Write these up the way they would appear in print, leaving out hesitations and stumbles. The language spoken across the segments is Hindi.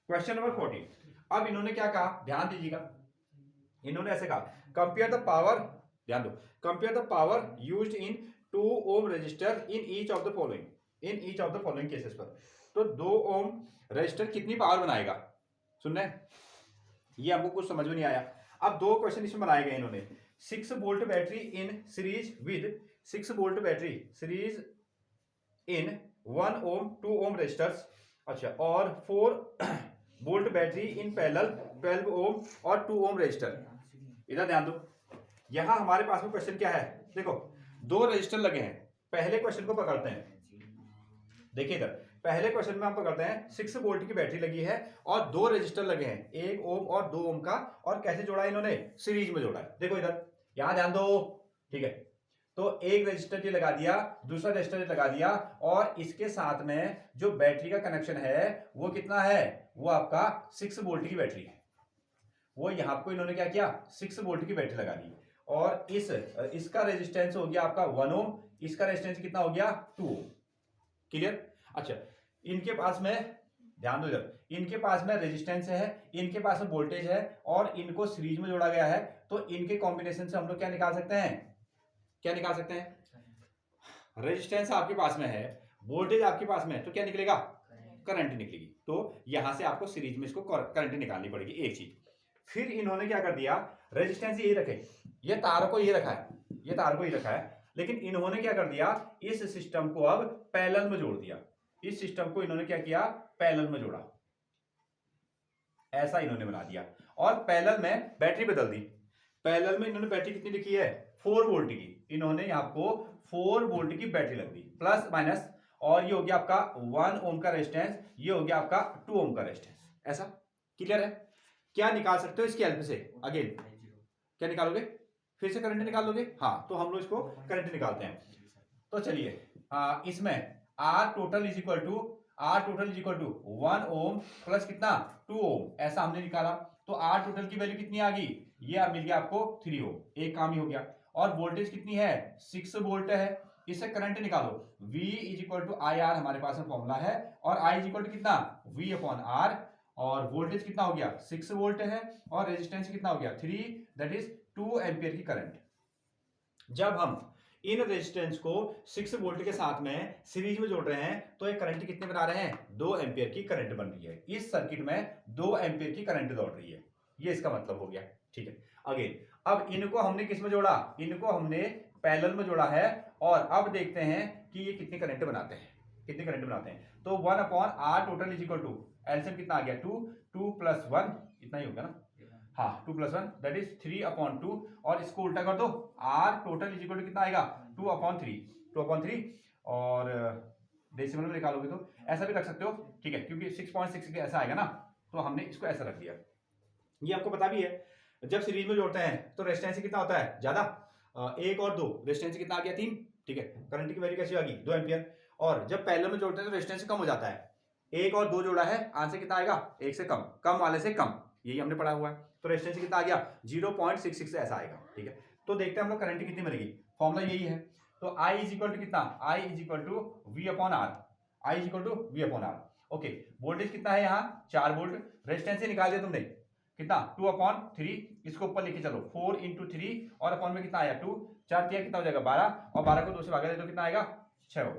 Question number 14। अब इन्होंने क्या कहा, ध्यान दीजिएगा, इन्होंने ऐसे कहा कंपेयर द पावर, ध्यान दो, compare the power used in 2 ohm resistor in each of the following, in each of the following cases पर। तो 2 ओम रजिस्टर कितनी पावर बनाएगा, सुन रहे हैं, ये हमको कुछ समझ में नहीं आया। अब दो क्वेश्चन इसमें बनाए गए इन्होंने, 6 volt battery in series with 6 volt battery series in 1 ohm 2 ohm resistors, अच्छा, और 4 volt battery in parallel 12 ohm और 2 ओम रेजिस्टर। इधर ध्यान दो, यहां हमारे पास में क्वेश्चन क्या है, देखो दो रेजिस्टर लगे हैं। पहले क्वेश्चन को पकड़ते हैं, देखिए इधर पहले क्वेश्चन में हम पकड़ते हैं 6 वोल्ट की बैटरी लगी है और दो रेजिस्टर लगे हैं, 1 ओम और 2 ओम का, और कैसे जोड़ा है इन्होंने, सीरीज में जोड़ा है। देखो इधर, यहां ध्यान दो, ठीक है, तो एक रजिस्टर ये लगा दिया, दूसरा रजिस्टर ये लगा दिया, और इसके साथ में जो बैटरी का कनेक्शन है वो कितना है, वो आपका 6 वोल्ट की बैटरी है। वो यहां को इन्होंने क्या किया, 6 वोल्ट की बैटरी लगा दी, और इसका रेजिस्टेंस हो गया आपका 1 ओम, इसका रेजिस्टेंस कितना हो गया 2 ओम। क्लियर। अच्छा, इनके पास में ध्यान दो, इधर इनके पास में रेजिस्टेंस है, इनके पास में वोल्टेज है, और इनको सीरीज में जोड़ा गया है, तो इनके कॉम्बिनेशन से हम लोग क्या निकाल सकते हैं, क्या निकाल सकते हैं, रेजिस्टेंस आपके पास में है, वोल्टेज आपके पास में है, तो क्या निकलेगा, करंट निकलेगी। तो यहां से आपको सीरीज में इसको करंट निकालनी पड़ेगी, एक चीज। फिर इन्होंने क्या कर दिया, रेजिस्टेंस यही रखे, ये तार को ये रखा है, ये तार को ये रखा है, लेकिन इन्होंने क्या कर दिया, इस सिस्टम को अब पैरेलल में जोड़ दिया, इस सिस्टम को इन्होंने क्या किया, पैरेलल में जोड़ा, ऐसा इन्होंने बना दिया, और पैरेलल में बैटरी बदल दी। पैरेलल में इन्होंने बैटरी कितनी लिखी है, 4 वोल्ट की, इन्होंने आपको 4 वोल्ट की बैटरी लग दी, प्लस माइनस, और ये हो गया आपका 1 ओम का रेजिस्टेंस, ये हो गया आपका 2 ओम का रेजिस्टेंस। ऐसा क्लियर है। क्या निकाल सकते हो इसकी हेल्प से, अगेन क्या निकालोगे, फिर से करंट निकाल लोगे, हाँ, तो हम लोग इसको करंट निकालते हैं। तो चलिए इसमें R total is equal to 1 ohm plus कितना 2 ओम, ऐसा हमने निकाला। तो आर टोटल की वैल्यू कितनी आ गई, ये मिल गया आपको 3 ओम, एक काम ही हो गया। और वोल्टेज कितनी है, 6 वोल्ट है, इससे करंट निकालो, V is equal to I R हमारे पास में फॉर्मूला है, और I इज इक्वल टू कितना V अपॉन आर, और वोल्टेज कितना हो गया 6 वोल्ट है, और रेजिस्टेंस कितना हो गया 3, दैट इज 2 एम्पियर की करंट। जब हम इन रेजिस्टेंस को 6 वोल्ट के साथ में सीरीज में जोड़ रहे हैं, तो एक करंट कितने बना रहे हैं, 2 एम्पियर की करंट बन रही है, इस सर्किट में 2 एम्पियर की करंट दौड़ रही है, ये इसका मतलब हो गया। ठीक है, अगेन अब इनको हमने किस में जोड़ा, इनको हमने पैरेलल में जोड़ा है, और अब देखते हैं कि ये कितनी करंट बनाते हैं, कितनी करंट बनाते हैं। तो 1 upon R total is equal to, LCM कितना आ गया 2 प्लस 1, इतना ही होगा ना, हाँ 2 प्लस 1 दैट इज 3 अपॉन 2, और इसको उल्टा कर दो, R total is equal to कितना आएगा 2 अपॉन 3, और डेसिमल में निकालोगे तो ऐसा भी रख सकते हो, ठीक है, क्योंकि 6.6 ऐसा आएगा ना, तो हमने इसको ऐसा रख दिया। ये आपको पता भी है, जब सीरीज में जोड़ते हैं तो रेजिस्टेंस कितना होता है ज्यादा, 1 और 2, रेजिस्टेंस कितना आ गया 3, ठीक है, करंट की वैल्यू कैसी आ गई 2 एम्पियर। और जब पैरेलल में जोड़ते हैं तो रेजिस्टेंस कम हो जाता है, 1 और 2 जोड़ा है, आंसर कितना आएगा 1 से कम, कम वाले से कम, यही हमने पढ़ा हुआ है। तो रेजिस्टेंस कितना आ गया 0.66 ऐसा आएगा। ठीक है, तो देखते हैं हम लोग करंट कितनी बनेगी, फॉर्मूला यही है। तो I इज इक्वल टू कितना, I is equal to V upon R, I is equal to V upon R. Okay, voltage कितना है यहाँ 4 वोल्ट, रेजिस्टेंस से निकाल दिया तुमने कितना 2 अपॉन 3, इसको ऊपर लेके चलो 4 इंटू 3, और अपॉन में कितना आया 2, 4 दिया कितना हो जाएगा 12, और 12 को 2 से भागा दे तो कितना आएगा 6,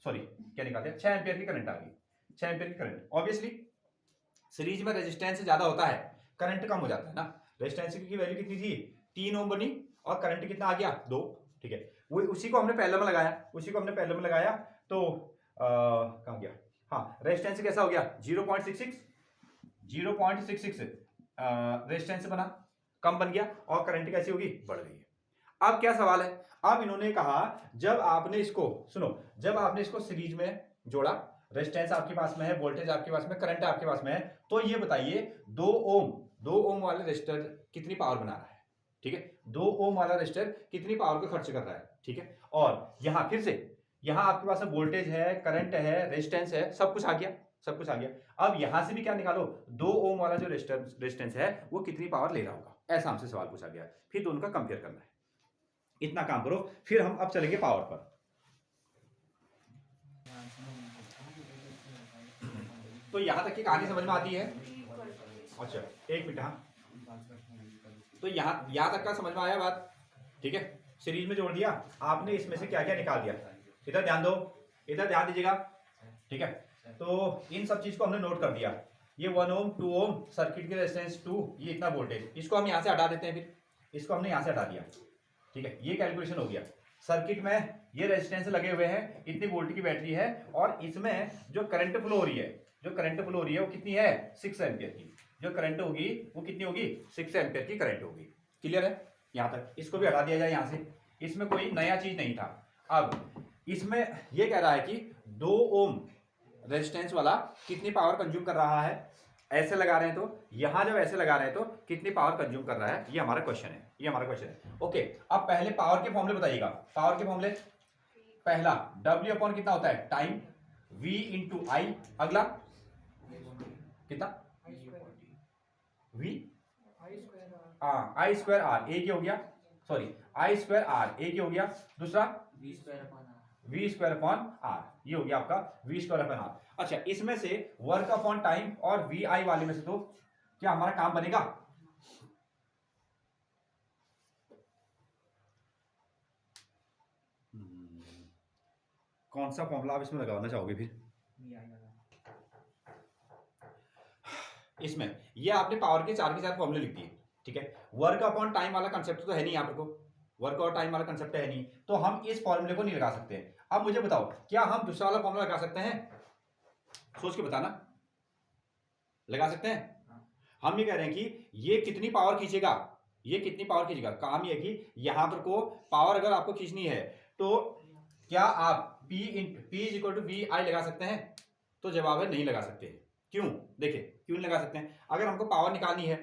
सॉरी क्या निकालते हैं 6 एम्पियर की करंट आ गई, 6 एम्पियर की करंट। ऑब्वियसली सीरीज में रेजिस्टेंस ज्यादा होता है, करंट कम हो जाता है ना, रेजिस्टेंस की वैल्यू कितनी थी 3 ओम बनी, और करंट कितना आ गया 2। ठीक है, वो उसी को हमने पैरेलल में लगाया, उसी को हमने पैरेलल में लगाया, तो कहां गया, हाँ रेजिस्टेंस कैसा हो गया 0.66 रेजिस्टेंस बना, कम बन गया, और करंट कैसी होगी बढ़ गई है। अब क्या सवाल है, अब इन्होंने कहा जब आपने इसको सुनो, जब आपने इसको सीरीज में जोड़ा, रेजिस्टेंस आपके पास में है, वोल्टेज आपके पास में, करंट आपके पास में है, तो ये बताइए 2 ओम वाला रेजिस्टर कितनी पावर बना रहा है। ठीक है, 2 ओम वाला रेजिस्टर कितनी पावर को खर्च कर रहा है। ठीक है, और यहां फिर से यहां आपके पास वोल्टेज है, करंट है, रेजिस्टेंस है, सब कुछ आ गया, सब कुछ आ गया। अब यहां से भी क्या निकालो, 2 ओम वाला जो रेजिस्टेंस है वो कितनी पावर ले रहा होगा, ऐसा हमसे सवाल पूछा गया, फिर दोनों का कंपेयर करना है। इतना काम करो, फिर हम अब चलेंगे पावर पर। तो तो यहां तक की कहानी समझ में आती है? अच्छा एक मिनट, हाँ तो यहाँ तक का समझ में आया बात? ठीक है, सीरीज में जोड़ दिया आपने, इसमें से क्या क्या निकाल दिया। इधर ध्यान दो, इधर ध्यान दीजिएगा। ठीक है, तो इन सब चीज को हमने नोट कर दिया। ये 1 ओम 2 ओम सर्किट की रेजिस्टेंस 2, ये इतना वोल्टेज, इसको हम यहाँ से हटा देते हैं। फिर इसको हमने यहाँ से हटा दिया। ठीक है, ये कैलकुलेशन हो गया। सर्किट में ये रेजिस्टेंस लगे हुए हैं, इतनी वोल्ट की बैटरी है, और इसमें जो करंट फ्लो हो रही है, जो करंट फ्लो हो रही है वो कितनी है? 6 एम्पियर की। जो करंट होगी वो कितनी होगी? 6 एम्पियर की करंट होगी। क्लियर है यहाँ तक? इसको भी हटा दिया जाए यहाँ से, इसमें कोई नया चीज नहीं था। अब इसमें ये कह रहा है कि 2 ओम रेजिस्टेंस वाला कितनी पावर कंज्यूम कर रहा है, ऐसे लगा रहे हैं तो, यहां जब ऐसे लगा रहे हैं तो कितनी पावर कंज्यूम कर रहा है, ये हमारा क्वेश्चन है, ये हमारा क्वेश्चन है। ओके, अब पहले पावर के फॉर्मूले बताइएगा। पावर के फॉर्मूले, पहला W अपॉन कितना होता है? टाइम, V इंटू आई। अगला कितना? V आई स्क्वायर आर, एक ही हो गया, सॉरी आई स्क्वायर आर एक ही हो गया। दूसरा V स्क्वायर अपॉन आर, ये हो गया आपका V स्क्वायर अपॉन आर। अच्छा, इसमें से वर्क अपॉन टाइम और वी आई वाले में से तो क्या हमारा काम बनेगा? कौन सा फॉर्मूला आप इसमें लगाना चाहोगे फिर? इसमें ये आपने पावर के 4 फॉर्मूले लिख दिए। ठीक है, वर्क अपॉन टाइम वाला कंसेप्ट तो है नहीं यहाँ पर, को वर्क और टाइम वाला कंसेप्ट है नहीं, तो हम इस फॉर्मूले को नहीं लगा सकते। अब मुझे बताओ, क्या हम दूसरा वाला फॉर्मूला लगा सकते हैं? सोच के बताना, लगा सकते हैं? हम ये कह रहे हैं कि ये कितनी पावर खींचेगा, ये कितनी पावर खींचेगा। काम ये है कि यहां पर को पावर अगर आपको खींचनी है तो क्या आप P is equal to V I लगा सकते हैं? तो जवाब है नहीं लगा सकते। क्यों? देखिए क्यों नहीं लगा सकते हैं। अगर हमको पावर निकालनी है,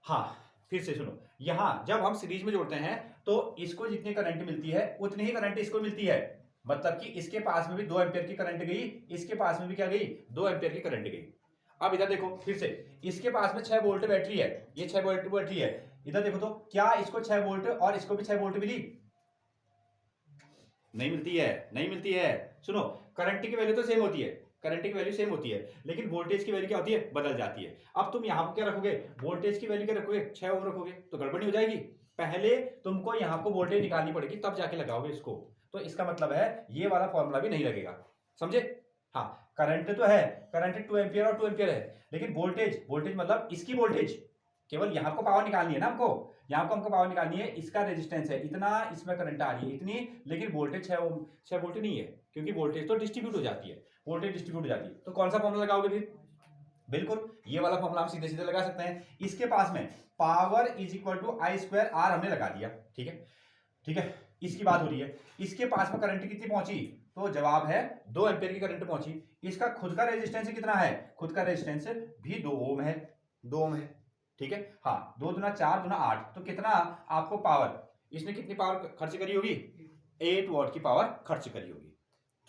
हाँ फिर से सुनो, यहां जब हम सीरीज में जोड़ते हैं तो इसको जितनी करंट मिलती है उतनी ही करंट इसको मिलती है। मतलब कि इसके पास में भी 2 एम्पियर की करंट गई, इसके पास में भी क्या गई? 2 एम्पियर की करंट गई। अब इधर देखो फिर से, इसके पास में 6 वोल्ट बैटरी है, ये 6 वोल्ट बैटरी है। इधर देखो तो क्या इसको 6 वोल्ट और इसको भी 6 वोल्ट मिली? नहीं मिलती है, नहीं मिलती है। सुनो, करंट की वैल्यू तो सेम होती है, करंट की वैल्यू सेम होती है, लेकिन वोल्टेज की वैल्यू क्या होती है? बदल जाती है। अब तुम यहाँ पर क्या रखोगे? वोल्टेज की वैल्यू क्या रखोगे? 6 ओम रखोगे, तो गड़बड़ी हो जाएगी। पहले तुमको यहाँ को वोल्टेज निकालनी पड़ेगी, तब जाके लगाओगे इसको। तो इसका मतलब है ये वाला फॉर्मूला भी नहीं लगेगा। समझे? हाँ, करंट तो है, करंट 2 एम्पियर और 2 एम्पियर है, लेकिन वोल्टेज, वोल्टेज मतलब इसकी वोल्टेज, केवल यहाँ को पावर निकालनी है ना हमको, यहाँ को हमको पावर निकालनी है। इसका रेजिस्टेंस है इतना, इसमें करंट आ रही है इतनी, लेकिन वोल्टेज 6 वोल्ट नहीं है, क्योंकि वोल्टेज तो डिस्ट्रीब्यूट हो जाती है, वोल्टेज डिस्ट्रीब्यूट हो जाती है। तो कौन सा फॉर्मूला लगाओगे फिर? बिल्कुल ये वाला फॉर्मूला हम सीधे सीधे लगा सकते हैं। इसके पास में power is equal to I square R हमने लगा दिया। ठीक है, ठीक है, इसकी बात हो रही है। इसके पास में करंट कितनी पहुंची? तो जवाब है 2 एम्पियर की करंट पहुंची। इसका खुद का रेजिस्टेंस कितना है? खुद का रेजिस्टेंस भी 2 ओम है, 2 ओम है। ठीक है, हाँ 2 दूना 4 दूना 8, तो कितना आपको पावर, इसने कितनी पावर खर्च करी होगी? 8 वॉट की पावर खर्च करी होगी।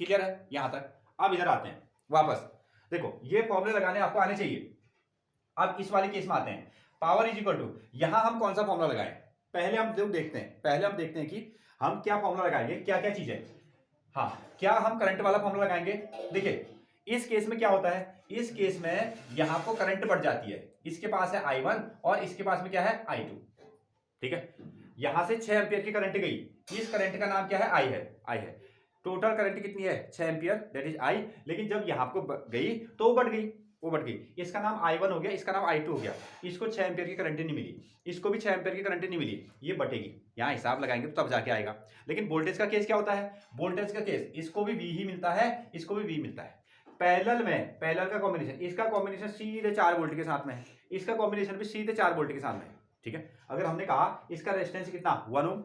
क्लियर है यहां तक? अब इधर आते हैं वापस, देखो ये फॉर्मूले लगाने आपको आने चाहिए। अब इस वाले केस में आते हैं, पावर इज इक्वल टू, यहां हम कौन सा फॉर्मूला लगाएं? पहले हम देखते हैं, पहले हम देखते हैं कि हम क्या फॉर्मूला लगाएंगे, क्या क्या चीज है। हाँ, क्या हम करंट वाला फॉर्मूला लगाएंगे? देखिए इस केस में क्या होता है, इस केस में यहां को करंट बढ़ जाती है। इसके पास है I1 और इसके पास में क्या है? I2। ठीक है, यहां से 6 एम्पियर की करंट गई, इस करंट का नाम क्या है? I है, I है। टोटल करंट कितनी है? 6 एम्पियर, दैट इज I। लेकिन जब यहां को गई तो वो बढ़ गई, वो बढ़ गई। इसका नाम I1 हो गया, इसका नाम I2 हो गया। इसको 6 एम्पियर की करंट नहीं मिली, इसको भी 6 एम्पियर की करंट नहीं मिली, ये बटेगी। यहाँ हिसाब लगाएंगे तो तब जाके आएगा। लेकिन वोल्टेज का केस क्या होता है? वोल्टेज का केस, इसको भी V ही मिलता है, इसको भी V मिलता है। पैरेलल में, पैरेलल का कॉम्बिनेशन, इसका कॉम्बिनेशन सीधे 4 वोल्ट के साथ में है, इसका कॉम्बिनेशन भी सीधे 4 वोल्ट के साथ में है। ठीक है, अगर हमने कहा इसका रेजिस्टेंस कितना? 1 ओम,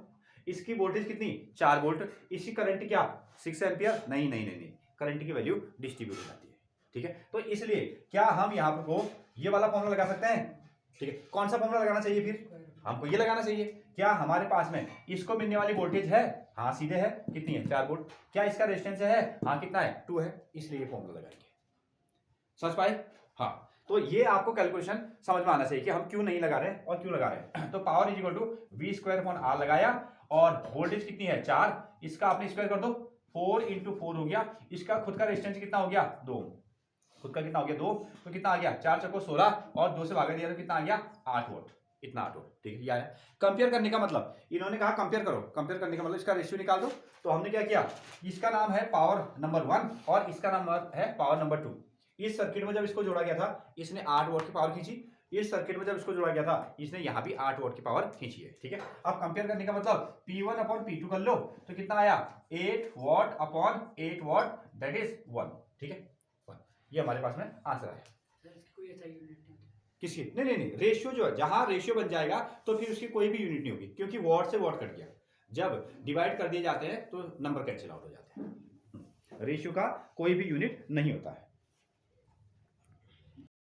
इसकी वोल्टेज कितनी? 4 वोल्ट, इसकी करंट क्या? 6 एम्पियर? नहीं नहीं नहीं नहीं, करंट की वैल्यू डिस्ट्रीब्यूट हो जाती है। ठीक है, तो इसलिए क्या हम यहाँ पर को ये वाला फॉर्मूला लगा सकते हैं? ठीक है, कौन सा फॉर्मूला लगाना चाहिए फिर? हमको ये लगाना चाहिए। क्या हमारे पास में इसको मिलने वाली वोल्टेज है? हाँ सीधे है, कितनी है? 4 वोल्ट। क्या इसका रेजिस्टेंस है? हाँ कितना है? 2 है, इसलिए ये फॉर्मूला लगाएंगे। समझ पाए? हाँ, तो ये आपको कैलकुलेशन समझ में आना चाहिए कि हम क्यों नहीं लगा रहे हैं और क्यों लगा रहे हैं। तो power is equal to V square upon R लगाया, और वोल्टेज कितनी है? 4, इसका आपने स्क्वायर कर दो, 4 इंटू 4 हो गया। इसका खुद का रेजिस्टेंस कितना हो गया? 2। खुद का कितना हो गया 2, तो कितना आ गया 4 चक्को 16 और 2 से भागा दिया तो कितना आ गया 8 वोल्ट, इतना 8 वोल्ट। ठीक है, ये आया। कंपेयर करने का मतलब, इन्होंने कहा कंपेयर करो, कंपेयर करने का मतलब इसका रेशियो निकाल दो। तो हमने क्या किया, इसका नाम है पावर नंबर 1 और इसका नाम है पावर नंबर 2। इस सर्किट में जब इसको जोड़ा गया था इसने 8 वोल्ट की पावर खींची, इस सर्किट में जब इसको जोड़ा गया था इसने यहाँ भी 8 वोल्ट की पावर खींची है। ठीक है, अब कंपेयर करने का मतलब P1 अपॉन P2 कर लो तो कितना आया 8 what upon 8 what, that is 1। ठीक है, 1, ये हमारे पास में आंसर आया। किसकी, नहीं, रेशियो जो है, जहां रेशियो बन जाएगा तो फिर उसकी कोई भी यूनिट नहीं होगी, क्योंकि वॉट से वॉट कट गया। जब डिवाइड कर दिए जाते हैं तो नंबर कैंसिल आउट हो जाते हैं, रेशियो का कोई भी यूनिट नहीं होता है।